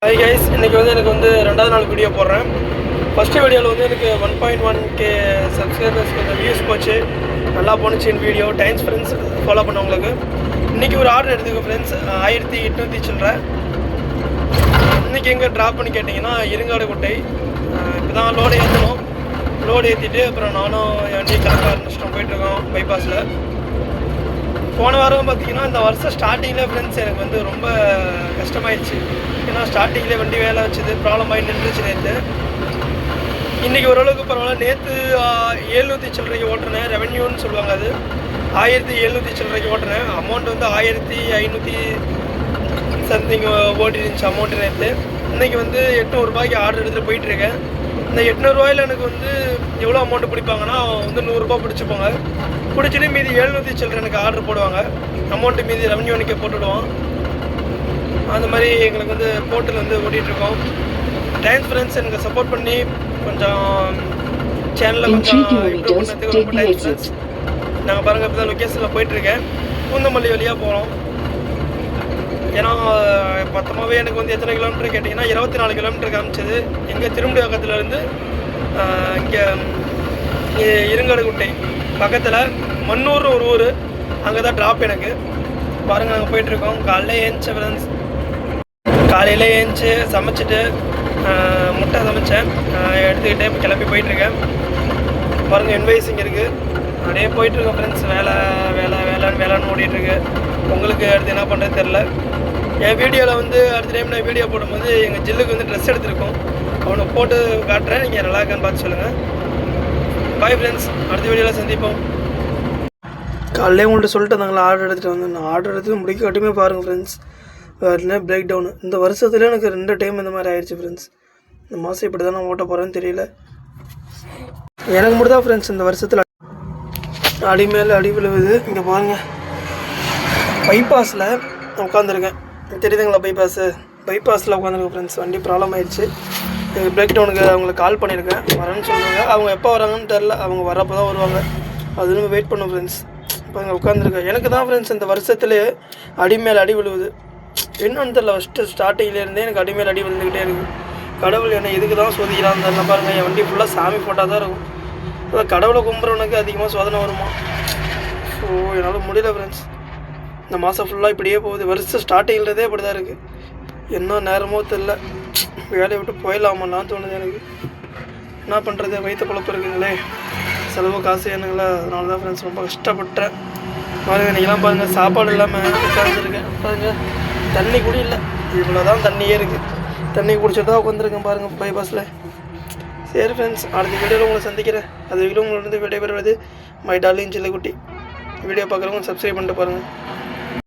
Hi guys, இன்றைக்கி எனக்கு ரெண்டாவது நாள் வீடியோ போடுறேன். ஃபஸ்ட்டு வீடியோவில் எனக்கு 1.1K சப்ஸ்கிரைபர்ஸ் கொஞ்சம் வியூஸ் போச்சு, நல்லா போணுச்சு என் வீடியோ. டைம்ஸ் ஃப்ரெண்ட்ஸ் ஃபாலோ பண்ணவங்களுக்கு இன்றைக்கி ஒரு ஆர்டர் எடுத்துக்க ஃப்ரெண்ட்ஸ், 1800 சில்லற. இன்றைக்கி எங்கே ட்ராப் பண்ணி கேட்டிங்கன்னா இருங்காடுகுட்டை. இப்போ தான் லோடு ஏற்றணும். லோடு ஏற்றிட்டு அப்புறம் நானும் வண்டி கிளம்ப ஆரம்பிச்சிட்டோம், போயிட்டுருக்கோம் பைபாஸில். போன வாரம் பார்த்திங்கன்னா இந்த வருஷம் ஸ்டார்டிங்கில் ஃப்ரெண்ட்ஸ் எனக்கு ரொம்ப கஷ்டமாயிடுச்சு. ஏன்னா ஸ்டார்டிங்கில் வண்டி வேலை வச்சுது, ப்ராப்ளம் ஆகி நின்றுச்சு நேற்று. இன்றைக்கி ஓரளவுக்கு பரவாயில்ல. நேற்று 700 சில்லறைக்கு ஓட்டுனேன், ரெவென்யூன்னு சொல்லுவாங்க, அது 1700 சில்லறைக்கு ஓட்டுனேன். அமௌண்ட் 1500 சம்திங் ஓட்டி இருந்துச்சு அமௌண்ட்டு நேற்று. இன்றைக்கி 800 ரூபாய்க்கு ஆர்டர் எடுத்துகிட்டு போயிட்டுருக்கேன். இந்த 800 ரூபாயில் எனக்கு எவ்வளோ அமௌண்ட்டு பிடிப்பாங்கன்னா 100 ரூபா பிடிச்சிப்போங்க. பிடிச்சிட்டு மீதி 700 சில்லறை எனக்கு ஆர்டர் போடுவாங்க. அமௌண்ட்டு மீதி ரெவன்யூ அன்றைக்கி போட்டுவிடுவோம். அந்த மாதிரி எங்களுக்கு போர்ட்டில் ஓட்டிகிட்ருக்கோம். டைம்ஸ் ஃப்ரெண்ட்ஸ் எனக்கு சப்போர்ட் பண்ணி கொஞ்சம் சேனலில் கொஞ்சம் இம்ப்ரூவ் பண்ணதுக்கு ரொம்ப டைம்ஸ் ஃப்ரெண்ட்ஸ். நாங்கள் பாருங்கள் இப்போ தான் லொக்கேஷனில் போயிட்டுருக்கேன். பூந்தமல்லி வழியாக போகிறோம். ஏன்னா மொத்தமாகவே எனக்கு எத்தனை கிலோமீட்டர் கேட்டிங்கன்னா 24 கிலோமீட்டர் காமிச்சது. எங்கள் திருமுடிவாக்கத்துலேருந்து இங்கே இருங்காடுகுட்டை பக்கத்தில் மன்னூர்னு ஒரு ஊர், அங்கே தான் ட்ராப் எனக்கு. பாருங்கள் நாங்கள் போயிட்டுருக்கோம். காலையில் ஏஞ்சி சமைச்சிட்டு முட்டை சமைச்சேன், எடுத்துக்கிட்டே இப்போ கிளம்பி போயிட்டுருக்கேன். பாருங்கள் என்வைசிங் இருக்குது, அப்படியே போயிட்டுருக்கோம் ஃப்ரெண்ட்ஸ். வேலைன்னு ஓடிட்டுருக்கு. உங்களுக்கு அடுத்து என்ன பண்ணுறது தெரில. என் வீடியோவில் அடுத்த டைம் நான் வீடியோ போடும்போது எங்கள் ஜில்லுக்கு ட்ரெஸ் எடுத்துருக்கோம், அவனை போட்டு காட்டுறேன். நீங்கள் நல்லா இருக்கான்னு பார்த்து சொல்லுங்கள். பாய் ஃப்ரெண்ட்ஸ், அடுத்த வீடியோவில் சந்திப்போம். காலையிலே உங்கள்கிட்ட சொல்லிட்டு இருந்தாங்களா ஆர்டர் எடுத்துகிட்டு வந்து, நான் ஆர்டர் எடுத்து முடிக்க கட்டுமே பாருங்கள் ஃப்ரெண்ட்ஸ். வேறு பிரேக் டவுனு இந்த வருஷத்துல எனக்கு 2 டைம் இந்த மாதிரி ஆயிடுச்சு ஃப்ரெண்ட்ஸ். இந்த மாதம் இப்படி தான் நான் ஓட்ட போகிறேன்னு தெரியல. எனக்கு மட்டும் தான் ஃப்ரெண்ட்ஸ் இந்த வருஷத்தில் அடி மேலே அடி விழுவுது. இங்கே பாருங்கள், பைபாஸில் உட்காந்துருக்கேன், தெரியுதுங்களா? பைபாஸில் உட்காந்துருக்கேன் ஃப்ரெண்ட்ஸ். வண்டி ப்ராப்ளம் ஆயிடுச்சு. எங்கள் பிரேக் டவுனுக்கு அவங்களுக்கு கால் பண்ணியிருக்கேன், வரேன்னு சொல்லுவாங்க. அவங்க எப்போ வராங்கன்னு தெரில, அவங்க வரப்போ தான் வருவாங்க. அது நம்ம வெயிட் பண்ணோம் ஃப்ரெண்ட்ஸ். இப்போ அங்கே உட்காந்துருக்கேன். எனக்கு தான் ஃப்ரெண்ட்ஸ் இந்த வருஷத்துலேயே அடி மேலே அடி விழுவுது. என்னன்னு தெரில, ஃபஸ்ட்டு ஸ்டார்டிங்லேருந்தே எனக்கு அடி மேலே அடி விழுந்துக்கிட்டே இருக்குது. கடவுள் என்னை எதுக்கு தான் சோதிக்கிறான்னு தெரில. பாருங்கள், என் வண்டி ஃபுல்லாக சாமி போட்டால் தான் இருக்கும். இப்போ கடவுளை கும்புறவனுக்கு அதிகமாக சோதனை வருமா? ஸோ என்னால் முடியல ஃப்ரெண்ட்ஸ். இந்த மாதம் ஃபுல்லாக இப்படியே போகுது. வருஷம் ஸ்டார்டிங்கிறதே இப்படி தான் இருக்குது. என்ன நேரமோ தெரில, வேலையை விட்டு போயிடலாமான்னு தோணுது எனக்கு. என்ன பண்ணுறது, வயிற்று பொழப்பு இருக்குங்களே, செலவு காசு வேணுங்களா? அதனால தான் ஃப்ரெண்ட்ஸ் ரொம்ப கஷ்டப்பட்டேன். பாருங்கள், இன்றைக்கெல்லாம் பாருங்கள், சாப்பாடு இல்லாமல் உட்காந்துருக்கேன். பாருங்கள், தண்ணி கூட இல்லை, இவ்வளோ தான் தண்ணியே இருக்குது. தண்ணி குடிச்சிட்டு தான் உட்காந்துருக்கேன் பாருங்கள் பைபாஸில். சரி ஃப்ரெண்ட்ஸ், அடுத்த வீடியோவில் உங்களை சந்திக்கிறேன். அது வீடியோ உங்களை விடைபெறுவது மை டார்லிங் சில்லுக்குட்டி. வீடியோ பார்க்குறவங்க சப்ஸ்கிரைப் பண்ணிட்டு பாருங்கள்.